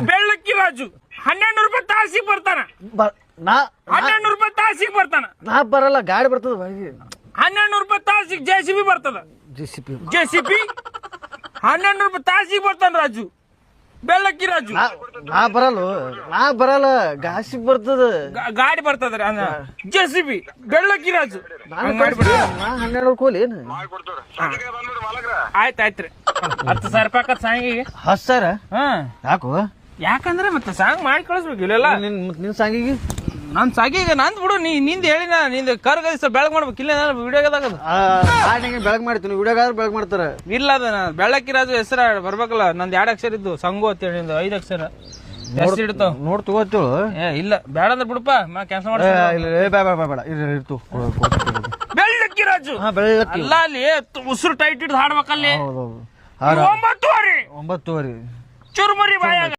ಬೆಳ್ಳಕ್ಕಿ ರಾಜು 12 ರೂಪಾಯಿ ತಾಸಿಗೆ ಬರ್ತಾನ. ನಾ 12 ರೂಪಾಯಿ ತಾಸಿಗೆ ಬರ್ತಾನ. ನಾ ಬರಲ್ಲ, ಗಾಡಿ ಬರ್ತದ. 12 ರೂಪಾಯಿ ತಾಸಿಗೆ JCB ಬರ್ತದ. JCB 12 ರೂಪಾಯಿ ತಾಸಿಗೆ ಬರ್ತಾನ ರಾಜು. ಬೆಳ್ಳಕ್ಕಿ ರಾಜು ನಾ ಬರಲ್ಲ, ಗಾಸಿಗೆ ಬರ್ತದ. ಗಾಡಿ ಬರ್ತದ್ರಿ JCB ಬೆಳ್ಳಕ್ಕಿ ರಾಜು. ನಾ 12 ಕೋಲಿ ಏನು ಆಯ್ತಾಯ್ತ್ರಿ. 10,000 ರೂಪಾಯಿ ಸಾಂಗಿಗೆ 10,000. ಯಾಕೋ? ಯಾಕಂದ್ರೆ ಮತ್ತೆ ಸಾಂಗ್ ಮಾಡಿ ಕಳಿಸ್ಬೇಕು. ಇಲ್ಲೆಲ್ಲ ನಿನ್ ಸಾಂಗಿಗೆ ನನ್ ಸಾಂಗಿಗೆ ನಂದ್ ಬಿಡು. ನಿಂದ ಹೇಳಿನ ನಿಂದ ಕರ್ಗೈಸ ಬೆಳಗ್ ಮಾಡ್ಬೇಕು. ಇಲ್ಲ ವಿಡಿಯೋದಾಗ ಬೆಳಗ್ ಮಾಡ್ತೀನಿ, ವಿಡಿಯೋಗಾದ್ರೆ ಬೆಳಗ್ ಮಾಡ್ತಾರ. ಇಲ್ಲ ಅದ ಬೆಳ್ಳಕ್ಕಿ ರಾಜು ಹೆಸರ ಬರ್ಬೇಕಲ್ಲ. ನಂದ್ 2 ಅಕ್ಷರ ಇದ್ದು ಸಂಗು ಅಂತೇಳಿ 5 ಅಕ್ಷರ ಎಷ್ಟು ಇಡ್ತಾವ ನೋಡ್ ತಗೋತೇಳು. ಇಲ್ಲ ಬೇಡ ಅಂದ್ರೆ ಬಿಡಪ್ಪ, ಕ್ಯಾನ್ಸಲ್ ಮಾಡ. ಬೇಡ ಇರ್ತು. ಬೆಳ್ಳಕ್ಕಿ ರಾಜು ಅಲ್ಲ, ಅಲ್ಲಿ ಉಸಿರು ಟೈಟ್ ಹಿಡ್ದು ಹಾಡ್ಬೇಕಲ್ಲಿ. 9 9 ಚುರುಮರಿ ಬಾಯಾಗ